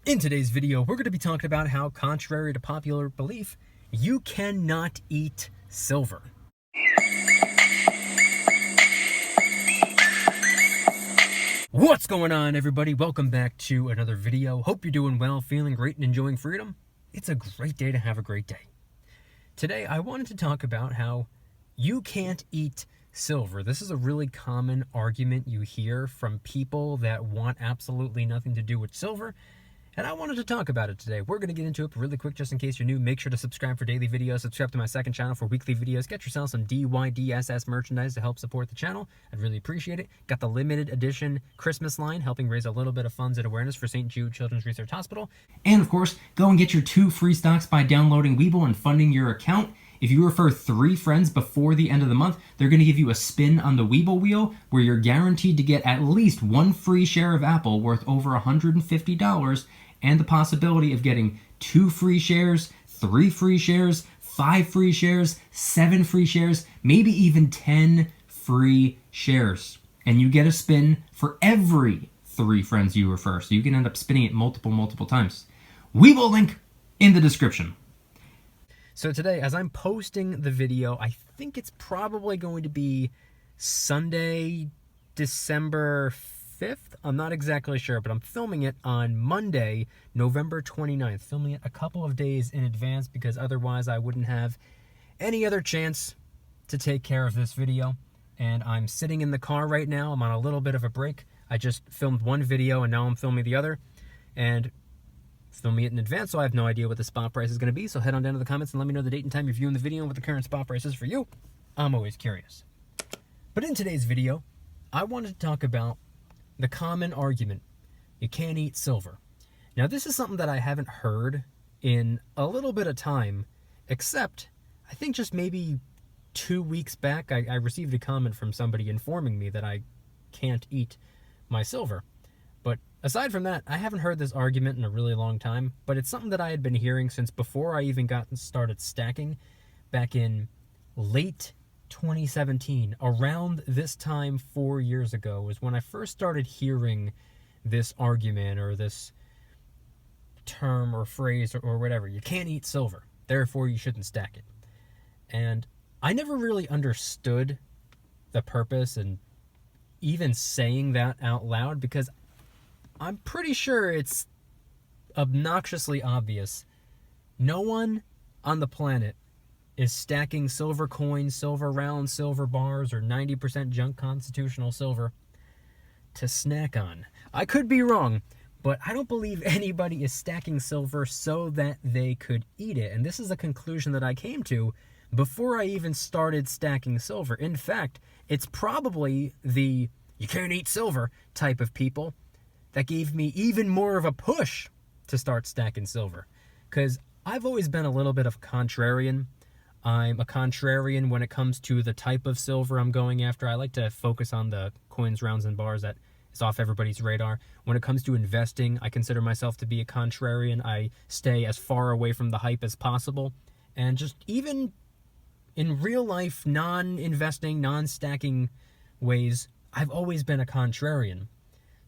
In today's video, we're going to be talking about how, contrary to popular belief, you cannot eat silver. What's going on, everybody? Welcome back to another video. Hope you're doing well, feeling great, and enjoying freedom. It's a great day to have a great day. Today, I wanted to talk about how you can't eat silver. This is a really common argument you hear from people that want absolutely nothing to do with silver. And I wanted to talk about it today. We're going to get into it really quick. Just in case you're new, make sure to subscribe for daily videos. Subscribe to my second channel for weekly videos. Get yourself some DYDSS merchandise to help support the channel. I'd really appreciate it. Got the limited edition Christmas line, helping raise a little bit of funds and awareness for St. Jude Children's Research Hospital. And of course, go and get your 2 free stocks by downloading Webull and funding your account. If you refer 3 friends before the end of the month, they're going to give you a spin on the Webull wheel where you're guaranteed to get at least 1 free share of Apple worth over $150 and the possibility of getting 2 free shares, 3 free shares, 5 free shares, 7 free shares, maybe even 10 free shares. And you get a spin for every 3 friends you refer, so you can end up spinning it multiple times. Webull link in the description. So today, as I'm posting the video, I think it's probably going to be Sunday, December 5th. I'm not exactly sure, but I'm filming it on Monday, November 29th. Filming it a couple of days in advance because otherwise I wouldn't have any other chance to take care of this video. And I'm sitting in the car right now. I'm on a little bit of a break. I just filmed one video and now I'm filming the other. And filming it in advance, so I have no idea what the spot price is going to be. So head on down to the comments and let me know the date and time you're viewing the video and what the current spot price is for you. I'm always curious. But in today's video, I wanted to talk about the common argument, you can't eat silver. Now, this is something that I haven't heard in a little bit of time, except I think just maybe 2 weeks back, I received a comment from somebody informing me that I can't eat my silver. But aside from that, I haven't heard this argument in a really long time, but it's something that I had been hearing since before I even got started stacking back in late 2017. Around this time 4 years ago was when I first started hearing this argument or this term or phrase or whatever. You can't eat silver, therefore you shouldn't stack it. And I never really understood the purpose and even saying that out loud because I'm pretty sure it's obnoxiously obvious. No one on the planet is stacking silver coins, silver rounds, silver bars, or 90% junk constitutional silver to snack on. I could be wrong, but I don't believe anybody is stacking silver so that they could eat it. And this is a conclusion that I came to before I even started stacking silver. In fact, it's probably the you can't eat silver type of people that gave me even more of a push to start stacking silver. Because I've always been a little bit of a contrarian. I'm a contrarian when it comes to the type of silver I'm going after. I like to focus on the coins, rounds, and bars that is off everybody's radar. When it comes to investing, I consider myself to be a contrarian. I stay as far away from the hype as possible. And just even in real life, non-investing, non-stacking ways, I've always been a contrarian.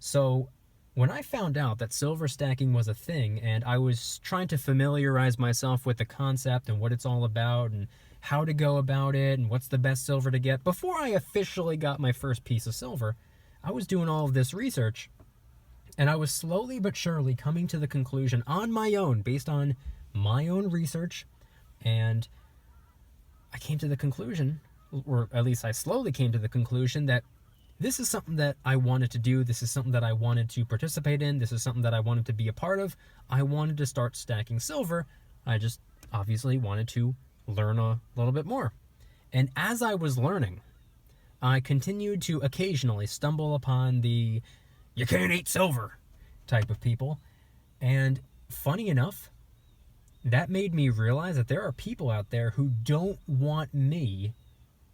So when I found out that silver stacking was a thing and I was trying to familiarize myself with the concept and what it's all about and how to go about it and what's the best silver to get, before I officially got my first piece of silver, I was doing all of this research and I was slowly but surely coming to the conclusion on my own, based on my own research, and I came to the conclusion, or at least I slowly came to the conclusion, that this is something that I wanted to do. This is something that I wanted to participate in. This is something that I wanted to be a part of. I wanted to start stacking silver. I just obviously wanted to learn a little bit more. And as I was learning, I continued to occasionally stumble upon the you can't eat silver type of people. And funny enough, that made me realize that there are people out there who don't want me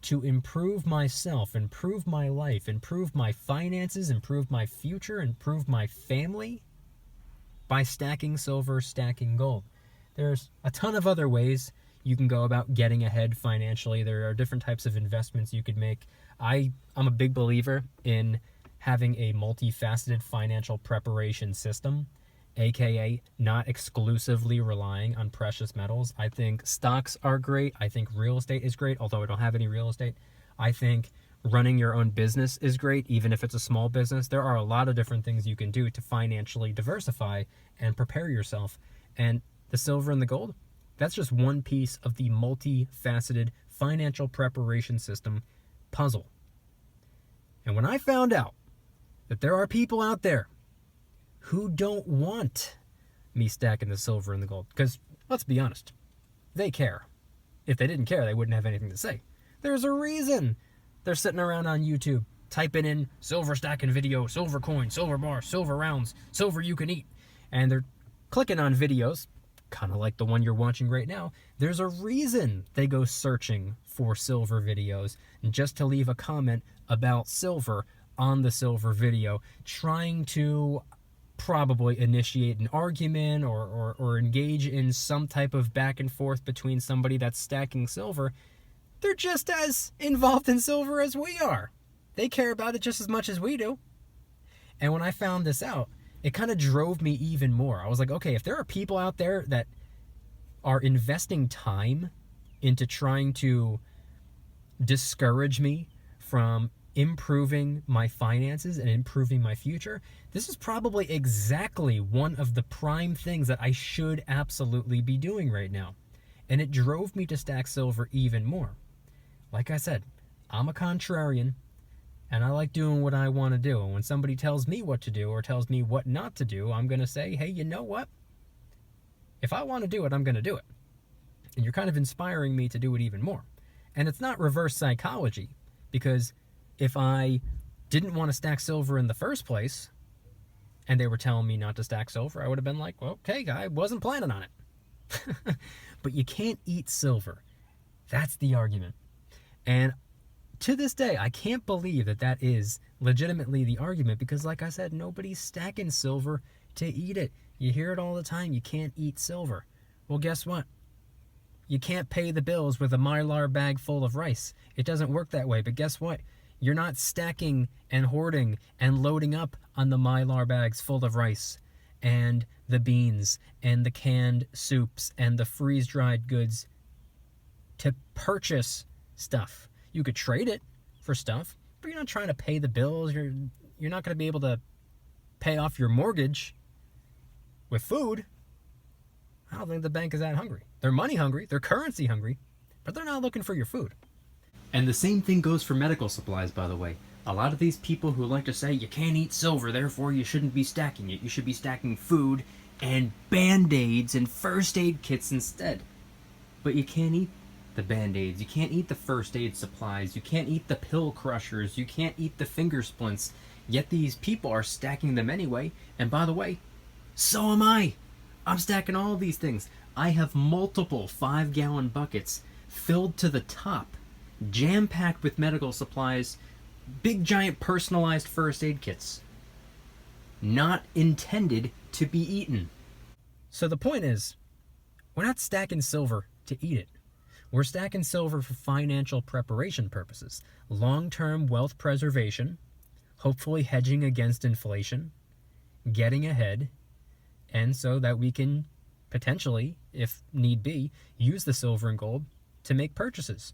to improve myself, improve my life, improve my finances, improve my future, improve my family by stacking silver, stacking gold. There's a ton of other ways you can go about getting ahead financially. There are different types of investments you could make. I'm a big believer in having a multifaceted financial preparation system. aka not exclusively relying on precious metals. I think stocks are great. I think real estate is great, although I don't have any real estate. I think running your own business is great, even if it's a small business. There are a lot of different things you can do to financially diversify and prepare yourself. And the silver and the gold, that's just one piece of the multifaceted financial preparation system puzzle. And when I found out that there are people out there who don't want me stacking the silver and the gold, because let's be honest, they care. If they didn't care, they wouldn't have anything to say. There's a reason they're sitting around on YouTube typing in silver stacking video, silver coin, silver bar, silver rounds, silver you can eat. And they're clicking on videos, kind of like the one you're watching right now. There's a reason they go searching for silver videos just to leave a comment about silver on the silver video, trying to probably initiate an argument or engage in some type of back and forth between somebody that's stacking silver. They're just as involved in silver as we are. They care about it just as much as we do. And when I found this out, it kind of drove me even more. I was like, okay, if there are people out there that are investing time into trying to discourage me from improving my finances and improving my future, this is probably exactly one of the prime things that I should absolutely be doing right now. And it drove me to stack silver even more. Like I said, I'm a contrarian, and I like doing what I want to do. And when somebody tells me what to do or tells me what not to do, I'm going to say, hey, you know what? If I want to do it, I'm going to do it. And you're kind of inspiring me to do it even more. And it's not reverse psychology, because if I didn't want to stack silver in the first place, and they were telling me not to stack silver, I would have been like, well, okay, I wasn't planning on it. But you can't eat silver. That's the argument. And to this day, I can't believe that that is legitimately the argument, because like I said, nobody's stacking silver to eat it. You hear it all the time, you can't eat silver. Well, guess what? You can't pay the bills with a Mylar bag full of rice. It doesn't work that way, but guess what? You're not stacking and hoarding and loading up on the Mylar bags full of rice and the beans and the canned soups and the freeze-dried goods to purchase stuff. You could trade it for stuff, but you're not trying to pay the bills. You're not going to be able to pay off your mortgage with food. I don't think the bank is that hungry. They're money hungry, they're currency hungry, but they're not looking for your food. And the same thing goes for medical supplies, by the way. A lot of these people who like to say you can't eat silver, therefore you shouldn't be stacking it. You should be stacking food and Band-Aids and first aid kits instead. But you can't eat the Band-Aids, you can't eat the first aid supplies, you can't eat the pill crushers, you can't eat the finger splints. Yet these people are stacking them anyway. And by the way, so am I. I'm stacking all these things. I have multiple 5-gallon buckets filled to the top, jam-packed with medical supplies, big giant personalized first aid kits. Not intended to be eaten. So the point is, we're not stacking silver to eat it. We're stacking silver for financial preparation purposes, long-term wealth preservation, hopefully hedging against inflation, getting ahead, and so that we can potentially, if need be, use the silver and gold to make purchases.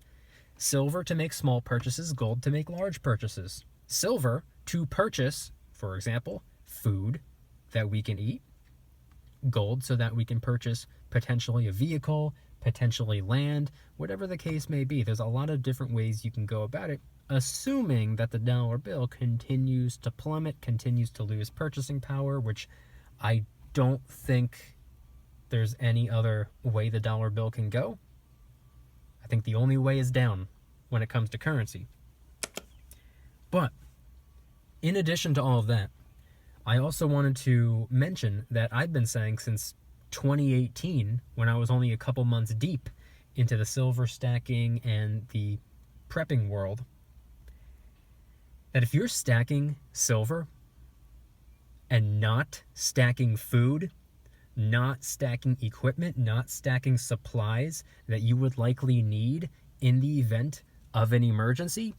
Silver to make small purchases, gold to make large purchases. Silver to purchase, for example, food that we can eat. Gold so that we can purchase potentially a vehicle, potentially land, whatever the case may be. There's a lot of different ways you can go about it, assuming that the dollar bill continues to plummet, continues to lose purchasing power, which I don't think there's any other way the dollar bill can go. I think the only way is down when it comes to currency. But in addition to all of that, I also wanted to mention that I've been saying since 2018, when I was only a couple months deep into the silver stacking and the prepping world, that if you're stacking silver and not stacking food, not stacking equipment, not stacking supplies that you would likely need in the event of an emergency,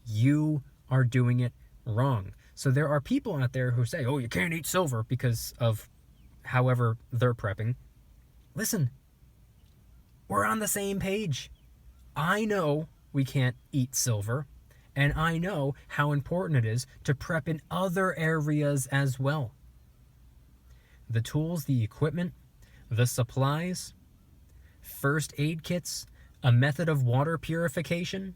you are doing it wrong. So there are people out there who say, oh, you can't eat silver because of however they're prepping. Listen, we're on the same page. I know we can't eat silver, and I know how important it is to prep in other areas as well. The tools, the equipment, the supplies, first aid kits, a method of water purification,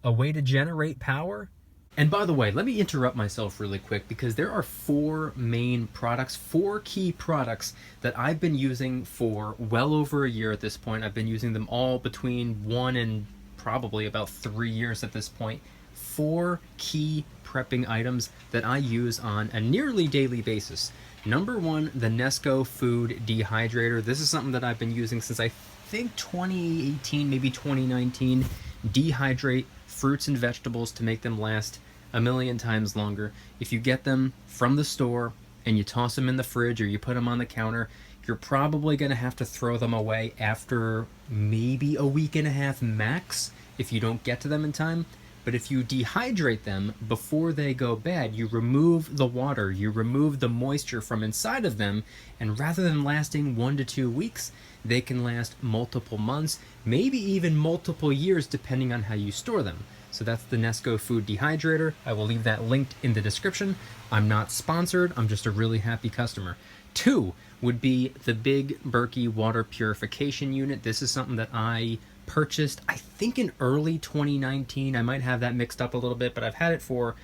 a way to generate power. And by the way, let me interrupt myself really quick because there are 4 main products, 4 key products that I've been using for well over a year at this point. I've been using them all between 1 and probably about 3 years at this point. 4 key prepping items that I use on a nearly daily basis. Number 1, the Nesco Food Dehydrator. This is something that I've been using since I think 2018, maybe 2019. Dehydrate fruits and vegetables to make them last a million times longer. If you get them from the store and you toss them in the fridge or you put them on the counter, you're probably going to have to throw them away after maybe a week and a half max if you don't get to them in time. But if you dehydrate them before they go bad, you remove the water, you remove the moisture from inside of them, and rather than lasting 1 to 2 weeks, they can last multiple months, maybe even multiple years depending on how you store them. So that's the Nesco Food Dehydrator. I will leave that linked in the description. I'm not sponsored, I'm just a really happy customer. 2 would be the Big Berkey Water Purification Unit. This is something that I purchased, I think in early 2019. I might have that mixed up a little bit, but I've had it for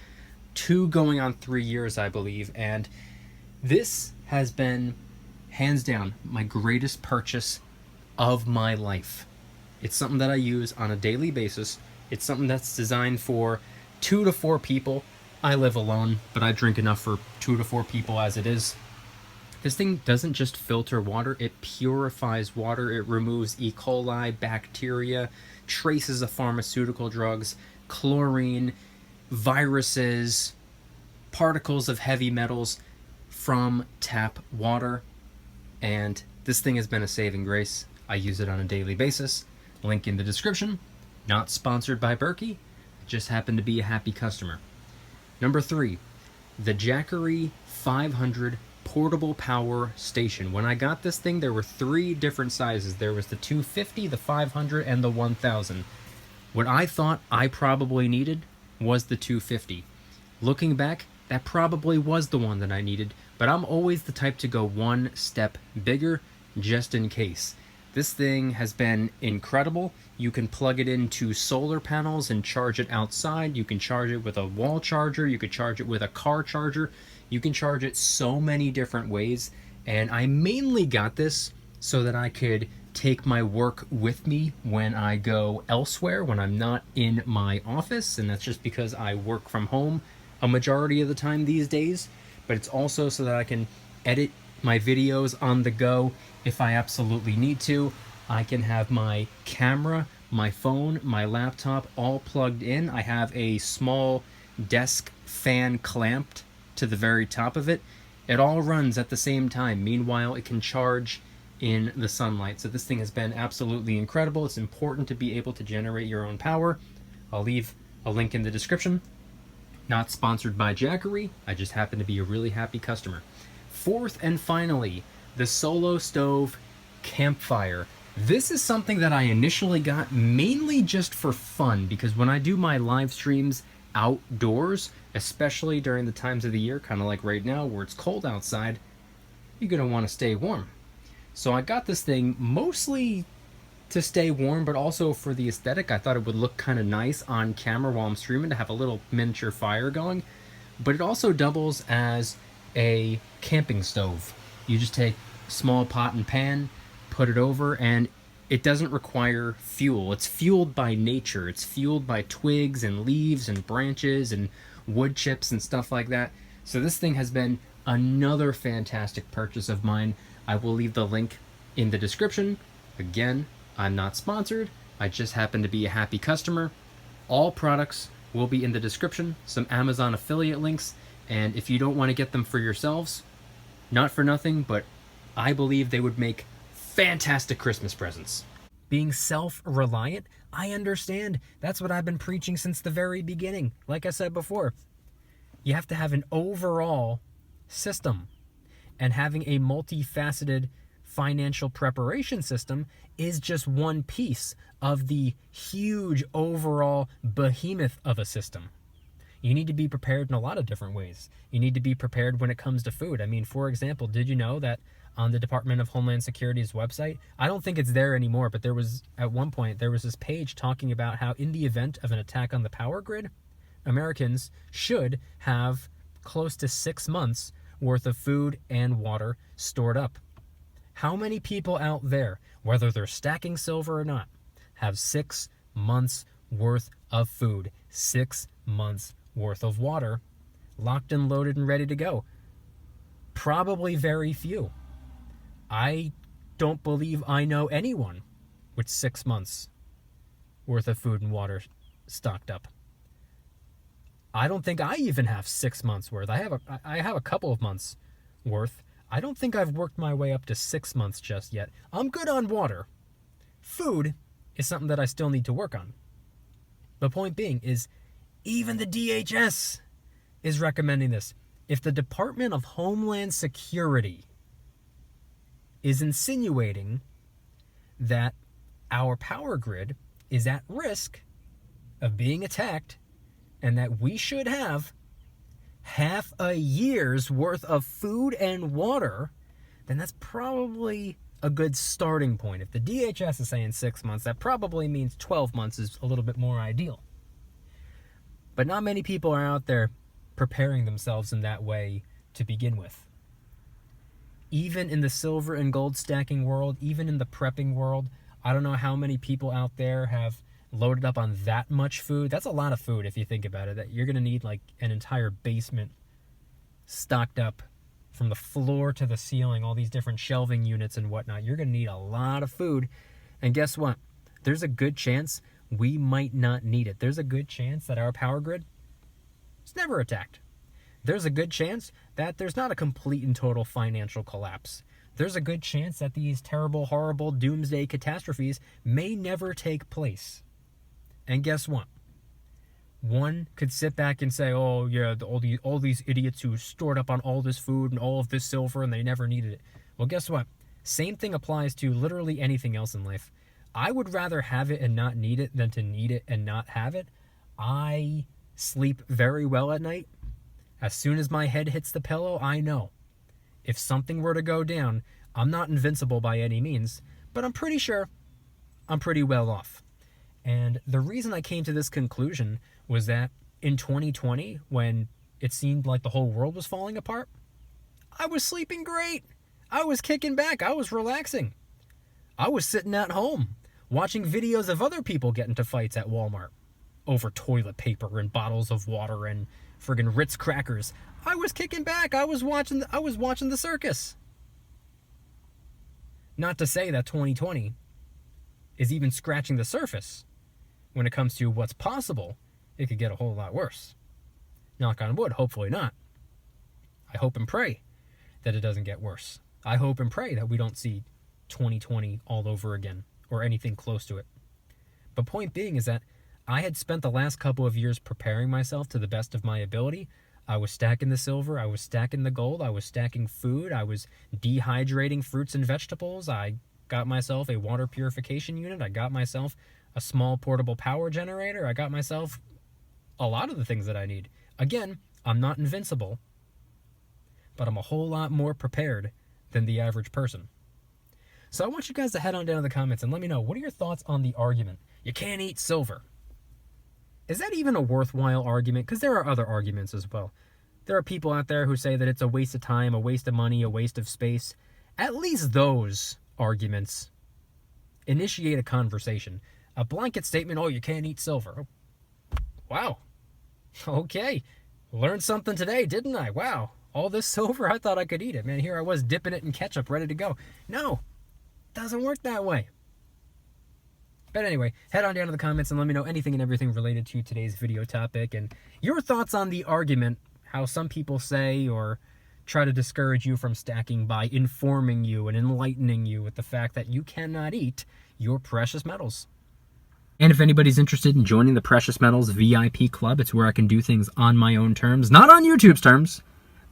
2 going on 3 years, I believe. And this has been, hands down, my greatest purchase of my life. It's something that I use on a daily basis. It's something that's designed for 2 to 4 people. I live alone, but I drink enough for 2 to 4 people as it is. This thing doesn't just filter water, it purifies water. It removes E. coli, bacteria, traces of pharmaceutical drugs, chlorine, viruses, particles of heavy metals from tap water. And this thing has been a saving grace. I use it on a daily basis. Link in the description. Not sponsored by Berkey, just happened to be a happy customer. Number 3, the Jackery 500 Portable Power Station. When I got this thing, there were 3 different sizes. There was the 250, the 500, and the 1000. What I thought I probably needed was the 250. Looking back, that probably was the one that I needed, but I'm always the type to go 1 step bigger just in case. This thing has been incredible. You can plug it into solar panels and charge it outside. You can charge it with a wall charger. You could charge it with a car charger. You can charge it so many different ways. And I mainly got this so that I could take my work with me when I go elsewhere, when I'm not in my office. And that's just because I work from home a majority of the time these days. But it's also so that I can edit my videos on the go if I absolutely need to. I can have my camera, my phone, my laptop all plugged in. I have a small desk fan clamped to the very top of it. It all runs at the same time. Meanwhile, it can charge in the sunlight. So this thing has been absolutely incredible. It's important to be able to generate your own power. I'll leave a link in the description. Not sponsored by Jackery. I just happen to be a really happy customer. 4th and finally, the Solo Stove Campfire. This is something that I initially got mainly just for fun, because when I do my live streams outdoors, especially during the times of the year, kind of like right now where it's cold outside, you're going to want to stay warm. So I got this thing mostly to stay warm, but also for the aesthetic. I thought it would look kind of nice on camera while I'm streaming to have a little miniature fire going. But it also doubles as a camping stove. You just take a small pot and pan, put it over, and it doesn't require fuel. It's fueled by nature. It's fueled by twigs and leaves and branches and wood chips and stuff like that. So this thing has been another fantastic purchase of mine. I will leave the link in the description. Again, I'm not sponsored. I just happen to be a happy customer. All products will be in the description, some Amazon affiliate links, and if you don't want to get them for yourselves, not for nothing, but I believe they would make fantastic Christmas presents. Being self-reliant, I understand. That's what I've been preaching since the very beginning. Like I said before, you have to have an overall system. And having a multifaceted financial preparation system is just one piece of the huge overall behemoth of a system. You need to be prepared in a lot of different ways. You need to be prepared when it comes to food. I mean, for example, did you know that on the Department of Homeland Security's website, I don't think it's there anymore, but there was, at one point, there was this page talking about how in the event of an attack on the power grid, Americans should have close to 6 months worth of food and water stored up. How many people out there, whether they're stacking silver or not, have 6 months worth of food, 6 months worth of water, locked and loaded and ready to go? Probably very few. I don't believe I know anyone with 6 months worth of food and water stocked up. I don't think I even have 6 months worth. I have a couple of months worth. I don't think I've worked my way up to 6 months just yet. I'm good on water. Food is something that I still need to work on. The point being is, even the DHS is recommending this. If the Department of Homeland Security is insinuating that our power grid is at risk of being attacked and that we should have half a year's worth of food and water, then that's probably a good starting point. If the DHS is saying 6 months, that probably means 12 months is a little bit more ideal. But not many people are out there preparing themselves in that way to begin with. Even in the silver and gold stacking world, even in the prepping world, I don't know how many people out there have loaded up on that much food. That's a lot of food if you think about it. That you're going to need like an entire basement stocked up from the floor to the ceiling, all these different shelving units and whatnot. You're going to need a lot of food. And guess what? There's a good chance we might not need it. There's a good chance that our power grid is never attacked. There's a good chance that there's not a complete and total financial collapse. There's a good chance that these terrible, horrible doomsday catastrophes may never take place. And guess what? One could sit back and say, oh yeah, all these idiots who stored up on all this food and all of this silver and they never needed it. Well, guess what? Same thing applies to literally anything else in life. I would rather have it and not need it than to need it and not have it. I sleep very well at night. As soon as my head hits the pillow, I know if something were to go down, I'm not invincible by any means, but I'm pretty sure I'm pretty well off. And the reason I came to this conclusion was that in 2020, when it seemed like the whole world was falling apart, I was sleeping great. I was kicking back. I was relaxing. I was sitting at home watching videos of other people get into fights at Walmart over toilet paper and bottles of water and friggin' Ritz crackers. I was kicking back. I was watching the circus. Not to say that 2020 is even scratching the surface when it comes to what's possible. It could get a whole lot worse. Knock on wood, hopefully not. I hope and pray that it doesn't get worse. I hope and pray that we don't see 2020 all over again or anything close to it. But point being is that I had spent the last couple of years preparing myself to the best of my ability. I was stacking the silver, I was stacking the gold, I was stacking food, I was dehydrating fruits and vegetables, I got myself a water purification unit, I got myself a small portable power generator, I got myself a lot of the things that I need. Again, I'm not invincible, but I'm a whole lot more prepared than the average person. So I want you guys to head on down in the comments and let me know, what are your thoughts on the argument, you can't eat silver? Is that even a worthwhile argument? Because there are other arguments as well. There are people out there who say that it's a waste of time, a waste of money, a waste of space. At least those arguments initiate a conversation. A blanket statement, oh, you can't eat silver. Oh, wow. Okay. Learned something today, didn't I? Wow. All this silver, I thought I could eat it. Man, here I was dipping it in ketchup, ready to go. No, doesn't work that way. But anyway, head on down to the comments and let me know anything and everything related to today's video topic and your thoughts on the argument, how some people say or try to discourage you from stacking by informing you and enlightening you with the fact that you cannot eat your precious metals. And if anybody's interested in joining the Precious Metals VIP Club, it's where I can do things on my own terms, not on YouTube's terms,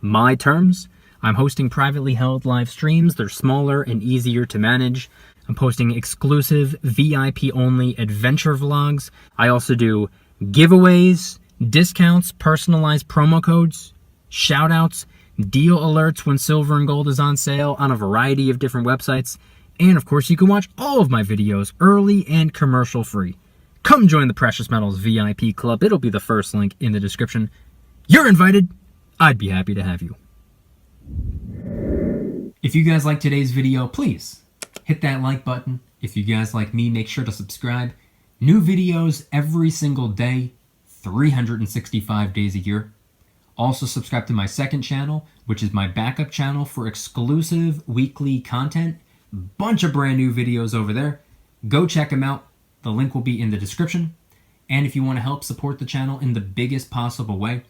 my terms. I'm hosting privately held live streams. They're smaller and easier to manage. I'm posting exclusive VIP-only adventure vlogs. I also do giveaways, discounts, personalized promo codes, shoutouts, deal alerts when silver and gold is on sale on a variety of different websites. And of course, you can watch all of my videos early and commercial free. Come join the Precious Metals VIP Club. It'll be the first link in the description. You're invited. I'd be happy to have you. If you guys like today's video, please hit that like button. If you guys like me, make sure to subscribe. New videos every single day, 365 days a year. Also subscribe to my second channel, which is my backup channel for exclusive weekly content. Bunch of brand new videos over there. Go check them out. The link will be in the description. And if you want to help support the channel in the biggest possible way,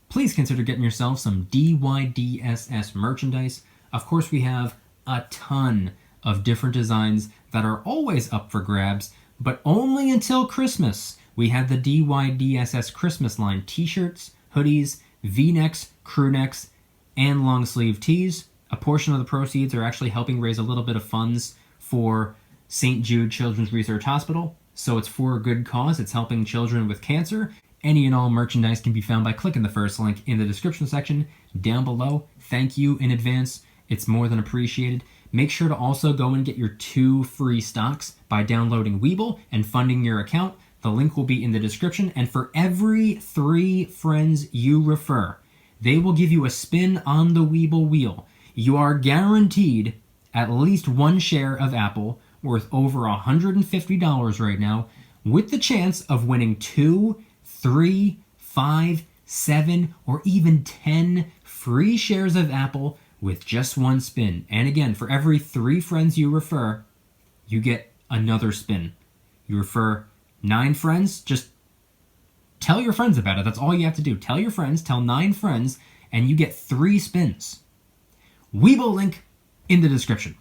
please consider getting yourself some DYDSS merchandise. Of course, we have a ton of different designs that are always up for grabs, but only until Christmas. We have the DYDSS Christmas line t-shirts, hoodies, V-necks, crew necks, and long sleeve tees. A portion of the proceeds are actually helping raise a little bit of funds for St. Jude Children's Research Hospital. So it's for a good cause. It's helping children with cancer. Any and all merchandise can be found by clicking the first link in the description section down below. Thank you in advance. It's more than appreciated. Make sure to also go and get your 2 free stocks by downloading Weeble and funding your account. The link will be in the description. And for every 3 friends you refer, they will give you a spin on the Weeble wheel. You are guaranteed at least 1 share of Apple, worth over $150 right now, with the chance of winning 2, 3, 5, 7, or even 10 free shares of Apple with just 1 spin. And again, for every 3 friends you refer, you get another spin. You refer 9 friends, just tell your friends about it. That's all you have to do. Tell your friends, tell 9 friends, and you get 3 spins. Weeble link in the description.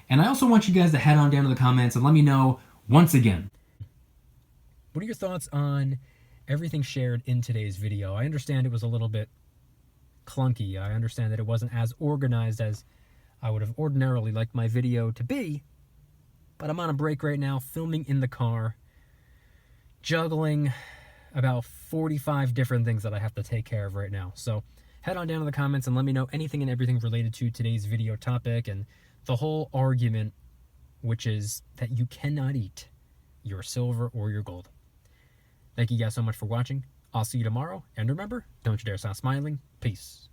And I also want you guys to head on down to the comments and let me know, once again, what are your thoughts on everything shared in today's video? I understand it was a little bit clunky. I understand that it wasn't as organized as I would have ordinarily liked my video to be, but I'm on a break right now, filming in the car, juggling about 45 different things that I have to take care of right now. So head on down to the comments and let me know anything and everything related to today's video topic and the whole argument, which is that you cannot eat your silver or your gold. Thank you guys so much for watching. I'll see you tomorrow. And remember, don't you dare stop smiling. Peace.